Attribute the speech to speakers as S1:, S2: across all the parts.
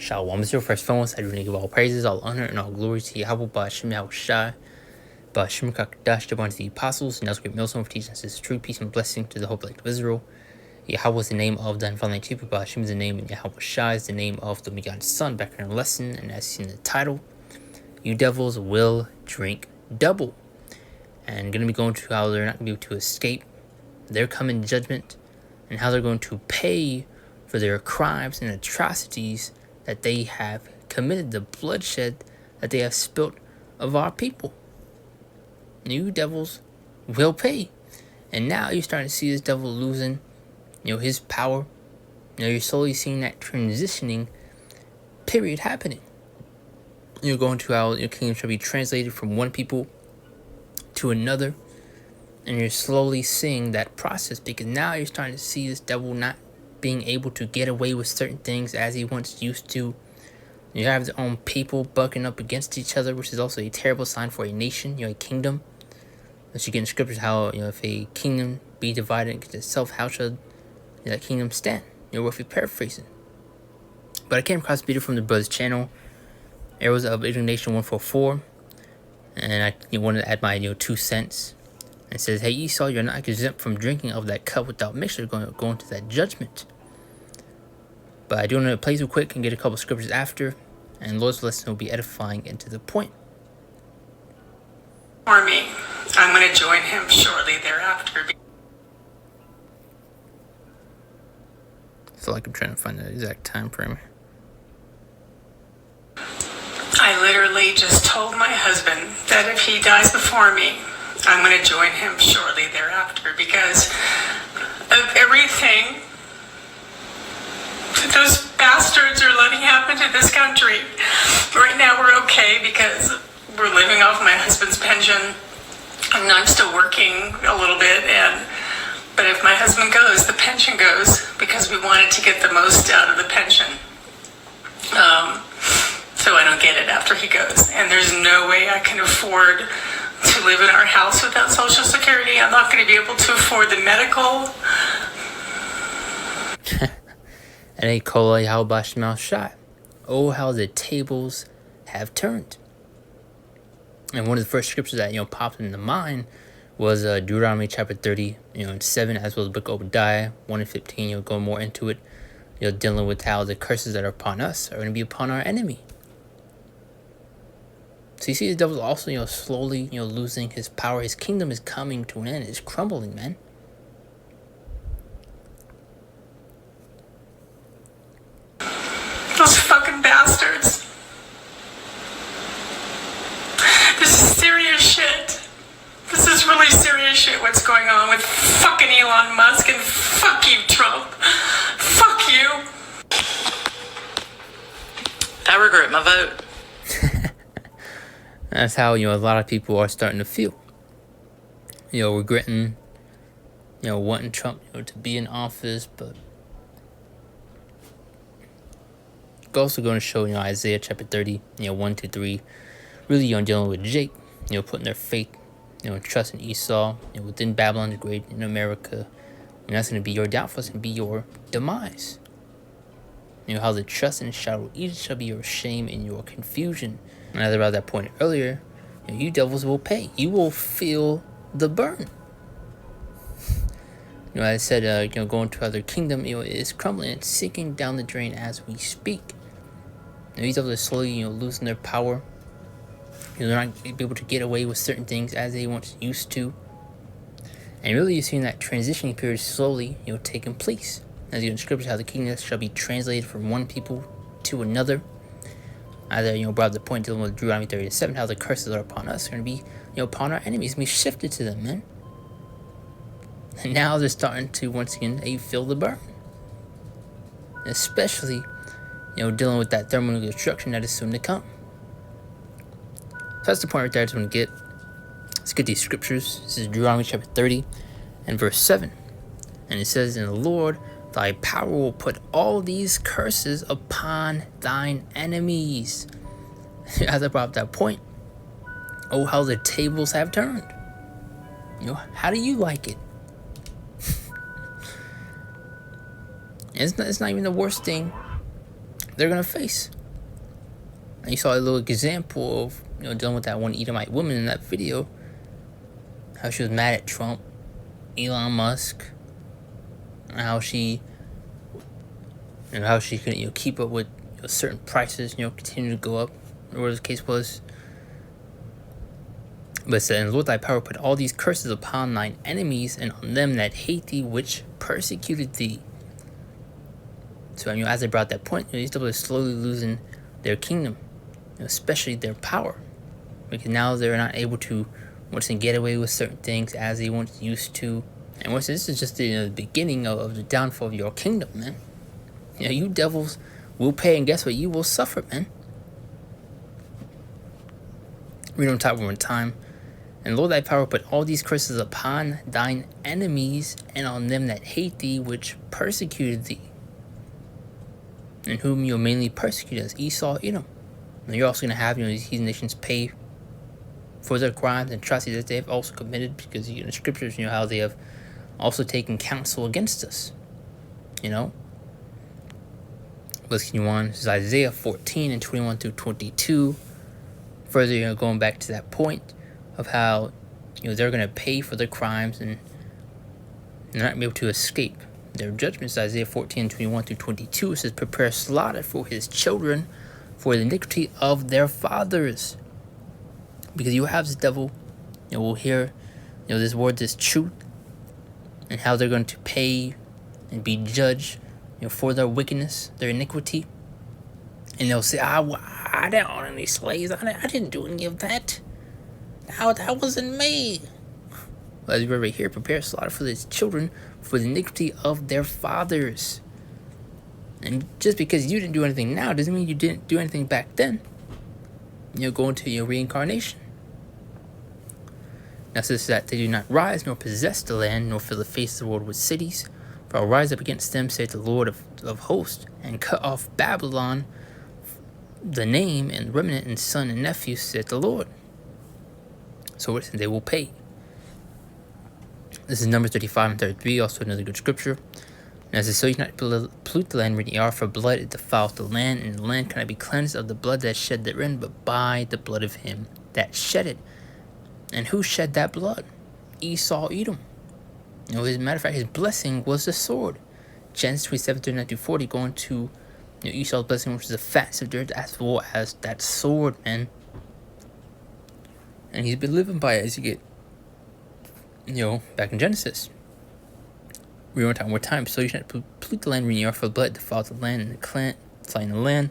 S1: Shalom is your first phone. I do give all praises, all honor, and all glory to Yahweh, Ba'ashem Yahushai, Ba'ashem Kakdash, the the apostles, and that's great millstone for teaching us this true peace and blessing to the whole elect of Israel. Yahweh is the name of the unfallen chief, Ba'ashem is the name, and Yahweh Shai is the name of the begotten Son. Back in our lesson, and as seen in the title, you devils will drink double. And going to be going to how they're not going to be able to escape their coming judgment, and how they're going to pay for their crimes and atrocities that they have committed, the bloodshed that they have spilt of our people. You devils will pay. And now you're starting to see this devil losing, his power. You're slowly seeing that transitioning period happening. You're going to how your kingdom shall be translated from one people to another. And you're slowly seeing that process, because now you're starting to see this devil not being able to get away with certain things as he once used to. You have his own people bucking up against each other, which is also a terrible sign for a nation, a kingdom. As you get in scriptures how, if a kingdom be divided against itself, how should that kingdom stand? Roughly paraphrasing. But I came across a video from the brother's channel, Arrows of Indignation 144, and I wanted to add my 2 cents. It says, hey Esau, you're not exempt from drinking of that cup without mixture, going to go into that judgment. But I do want to play real quick and get a couple scriptures after, and Lord's lesson will be edifying and to the point.
S2: For me, I'm going to join him shortly thereafter.
S1: I feel like I'm trying to find the exact time frame.
S2: I literally just told my husband that if he dies before me, I'm going to join him shortly thereafter, because of everything that those bastards are letting happen to this country. Right now we're okay because we're living off my husband's pension, and I'm still working a little bit, but if my husband goes, the pension goes, because we wanted to get the most out of the pension. So I don't get it after he goes, and there's no way I can afford to live in our house without Social Security. I'm not going to be able to afford the medical.
S1: And they call it how Ba'ashem shot. Oh, how the tables have turned. And one of the first scriptures that popped into mind was Deuteronomy chapter 30, and 7, as well as the book of Obadiah 1 and 15. You'll go more into it. Dealing with how the curses that are upon us are going to be upon our enemy. So you see the devil's also, slowly, losing his power. His kingdom is coming to an end. It's crumbling, man.
S2: Those fucking bastards. This is serious shit. This is really serious shit what's going on with fucking Elon Musk, and fuck you, Trump. Fuck you. I regret my vote.
S1: That's how, a lot of people are starting to feel. Regretting, wanting Trump, to be in office, but it's also going to show, Isaiah chapter 30, 1 to 3, really, dealing with Jake, putting their faith, and trust in Esau, within Babylon the Great, in America, and that's going to be your downfall, it's going to be your demise. How the trust and shadow of Egypt shall be your shame and your confusion. And as I brought that point earlier, you devils will pay. You will feel the burn. As I said, going to other kingdom, is crumbling. It's sinking down the drain as we speak. These devils are slowly, losing their power. They're not able to get away with certain things as they once used to. And really, you're seeing that transitioning period slowly, taking place. As you in scripture, how the kingdom shall be translated from one people to another. Either, brought up the point dealing with Deuteronomy 37, how the curses are upon us are going to be, upon our enemies, going to be shifted to them, man. And now they're starting to, once again, feel the burn. Especially, dealing with that thermonuclear destruction that is soon to come. So that's the point right there I just want to get. Let's get these scriptures. This is Deuteronomy chapter 30 and verse 7. And it says, "In the Lord thy power will put all these curses upon thine enemies." As I brought up that point, oh, how the tables have turned. How do you like it? It's not even the worst thing they're gonna face. And you saw a little example of dealing with that one Edomite woman in that video, how she was mad at Trump, Elon Musk, and how she couldn't keep up with certain prices, continue to go up, or whatever the case was. But it said, "And Lord thy power put all these curses upon thine enemies and on them that hate thee, which persecuted thee." So as I brought that point, these people are slowly losing their kingdom, especially their power, because now they're not able to get away with certain things as they once used to. And this is just the beginning of the downfall of your kingdom, man. You devils will pay, and guess what? You will suffer, man. Read on top one more time. "And Lord thy power put all these curses upon thine enemies and on them that hate thee, which persecuted thee." And whom you'll mainly persecute as Esau, Edom. And you're also going to have these heathen nations pay for their crimes and atrocities that they have also committed, because in the scriptures, how they have also taken counsel against us. Let's continue on. This is Isaiah 14 and 21 through 22. Further, going back to that point of how they're going to pay for their crimes and they're not going to be able to escape their judgments. Isaiah 14, 21 through 22. It says, "Prepare slaughter for his children, for the iniquity of their fathers." Because you have this devil, will hear, this word, this truth, and how they're going to pay and be judged, for their wickedness, their iniquity. And they'll say, I didn't own any slaves. I didn't do any of that. That wasn't me. Well, as we read right here, "Prepare slaughter for his children, for the iniquity of their fathers." And just because you didn't do anything now doesn't mean you didn't do anything back then. Go into your reincarnation. Now, says that they do not rise nor possess the land, nor fill the face of the world with cities. "For I'll rise up against them, saith the Lord of hosts, and cut off Babylon, the name, and remnant, and son and nephew, saith the Lord." So they will pay. This is Numbers 35 and 33, also another good scripture. And it says, "So you not pollute the land when ye are, for blood it defileth the land, and the land cannot be cleansed of the blood that is shed therein, but by the blood of him that shed it." And who shed that blood? Esau, Edom. As a matter of fact, his blessing was the sword. Genesis 27, 39 through 40, going to Esau's blessing, which is the fats of dirt, as well as that sword, man. And he's been living by it as you get, back in Genesis. We went one more time. "So you should not pollute the land when you are, for blood defiles the land, and the land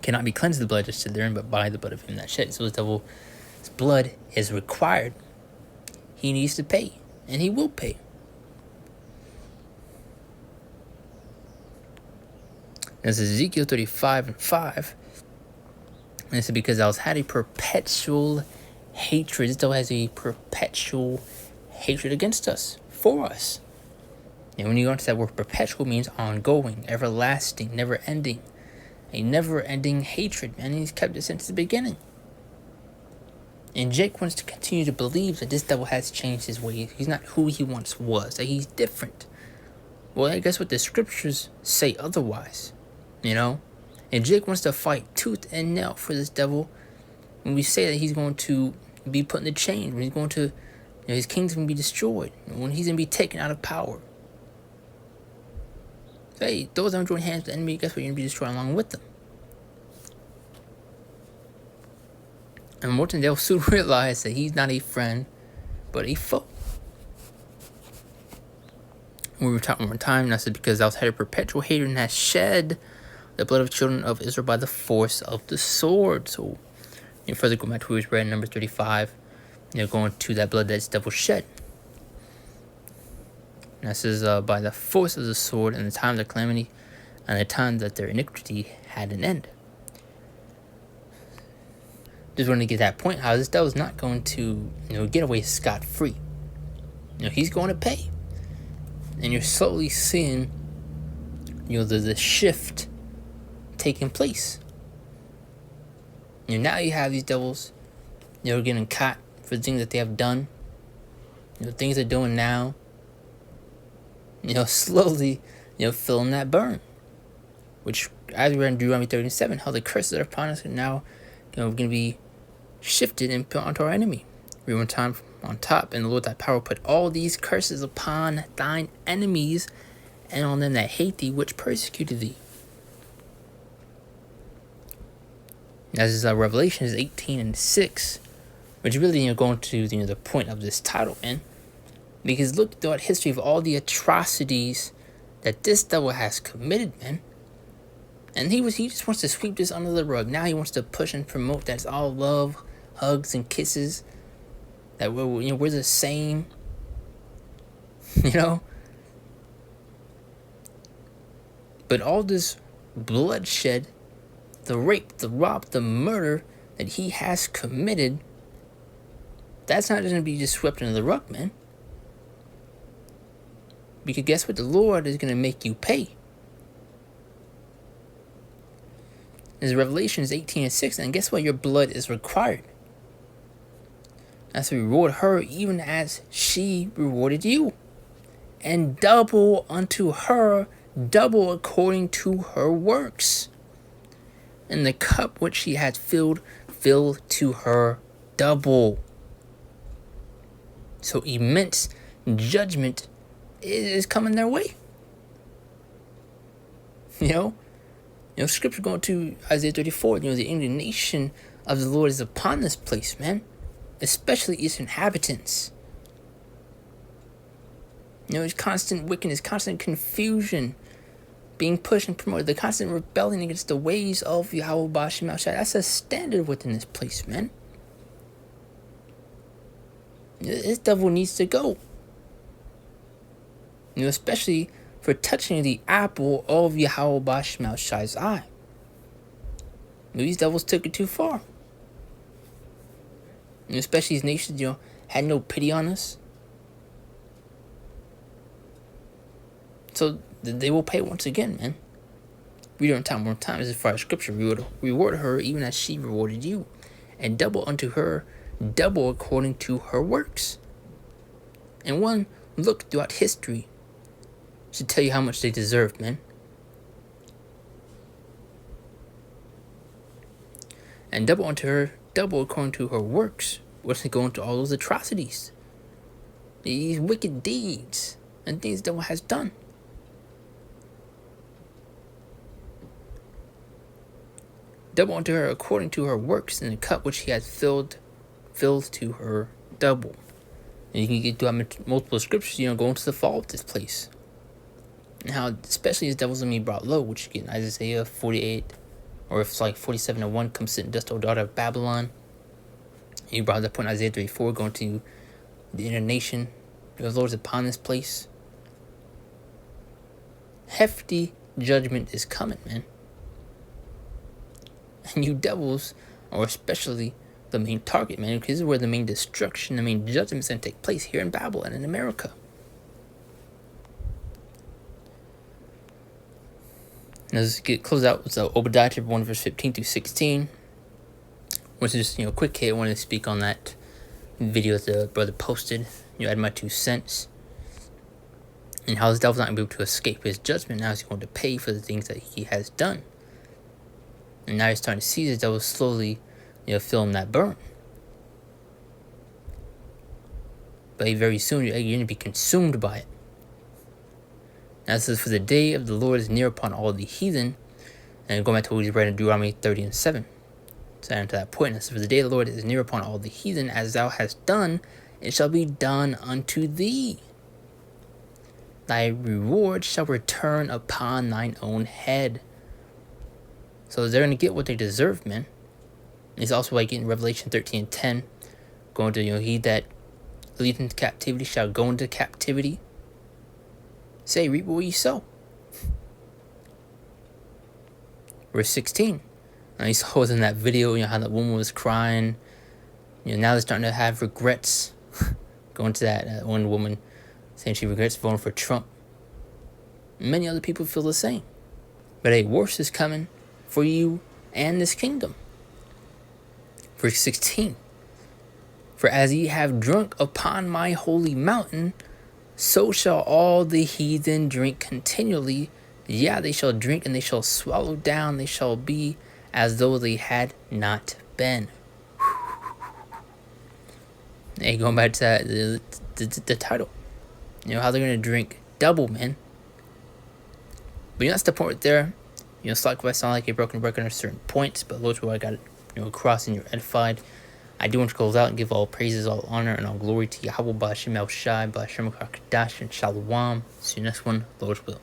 S1: cannot be cleansed of the blood just shed therein, but by the blood of him that shed." So the devil's blood is required. He needs to pay, and he will pay. This is Ezekiel 35 and 5. And this is because I had a perpetual hatred. This devil has a perpetual hatred against us, for us. And when you go into that word, perpetual means ongoing, everlasting, never ending. A never ending hatred, man. He's kept it since the beginning. And Jake wants to continue to believe that this devil has changed his ways. He's not who he once was, that he's different. Well, I guess what the scriptures say otherwise, And Jake wants to fight tooth and nail for this devil. When we say that he's going to be put in the chain, when he's going to, his kingdom's going to be destroyed, when he's going to be taken out of power. Hey, those that join hands with the enemy, guess what? You're going to be destroyed along with them. And Morton, they'll soon realize that he's not a friend, but a foe. We were talking one time, and I said, because thou hast had a perpetual hatred and hast shed the blood of children of Israel by the force of the sword. So, further go back to what we read in Numbers 35, going to that blood that this devil shed. And that says, by the force of the sword, and the time of their calamity, and the time that their iniquity had an end. Just want to get that point, how this devil's not going to, get away scot-free. He's going to pay. And you're slowly seeing, the shift taking place. Now you have these devils, getting caught for the things that they have done. Things they're doing now. Slowly, feeling that burn. Which as we read in Deuteronomy 37, how the curses that are upon us are now, going to be shifted and put onto our enemy. Read one time on top, and the Lord thy power put all these curses upon thine enemies, and on them that hate thee, which persecuted thee. As is Revelation 18:6, which really going to the point of this title, man. Because look throughout history of all the atrocities that this devil has committed, man. And he just wants to sweep this under the rug. Now he wants to push and promote that it's all love, hugs, and kisses. That we're the same. But all this bloodshed, the rape, the rob, the murder that he has committed, that's not going to be just swept under the rug, man. Because guess what? The Lord is going to make you pay. There's Revelations 18:6, and guess what? Your blood is required. That's to reward her even as she rewarded you. And double unto her, double according to her works. And the cup which she had filled, fill to her double. So immense judgment is coming their way. Scripture going to Isaiah 34, the indignation of the Lord is upon this place, man. Especially its inhabitants. It's constant wickedness, constant confusion being pushed and promoted, the constant rebellion against the ways of Yahweh Bashim Al Shai. That's a standard within this place, man. This devil needs to go. Especially for touching the apple of Yahweh Bashim Al Shai's eye. These devils took it too far. Especially these nations, had no pity on us. So they will pay once again, man. Read it on time. As far as scripture, reward her even as she rewarded you. And double unto her, double according to her works. And one look throughout history should tell you how much they deserve, man. And double unto her, double according to her works. What's it going to all those atrocities? These wicked deeds and things the devil has done. Double unto her according to her works, and the cup which she has filled to her double. And you can get through multiple scriptures, going to the fall of this place. And how, especially as devils in me brought low, which you get in Isaiah 48, or if it's like 47:1, come sit in dust, O daughter of Babylon. And you brought that point in Isaiah 34, going to the inner nation. The Lord is upon this place. Hefty judgment is coming, man. And you devils are especially the main target, man, because this is where the main destruction, the main judgment is going to take place here in Babylon and in America. Now let's close out with Obadiah chapter 1, verse 15 through 16. Which is just, quick hit. I wanted to speak on that video that the brother posted. Add my 2 cents. And how this devil's not going to be able to escape his judgment. Now he's going to pay for the things that he has done. And now you're starting to see the devil slowly, feel him that burn. But very soon, you're going to be consumed by it. Now it says, for the day of the Lord is near upon all the heathen. And going back to what we read in Deuteronomy 30:7. So to that point, it says, for the day of the Lord is near upon all the heathen, as thou hast done, it shall be done unto thee. Thy reward shall return upon thine own head. So they're going to get what they deserve, man. It's also like in Revelation 13:10, going to, he that leadeth into captivity shall go into captivity. Say, reap what you sow. Verse 16. Now you saw in that video, how that woman was crying. Now they're starting to have regrets. Going to that one woman saying she regrets voting for Trump. Many other people feel the same. But a worse is coming for you and this kingdom. Verse 16. For as ye have drunk upon my holy mountain, so shall all the heathen drink continually Yeah, they shall drink and they shall swallow down, they shall be as though they had not been. Hey, going back to that, the title. How they're going to drink double, man. But that's the point right there. Sacrifice sound like a broken record at a certain point, but Lord's what I got across and you're edified. I do want to close out and give all praises, all honor, and all glory to Yahweh, Ba'ashem El Shai, Ba'ashem Kakadash, and Shalom. See you next one, Lord's will.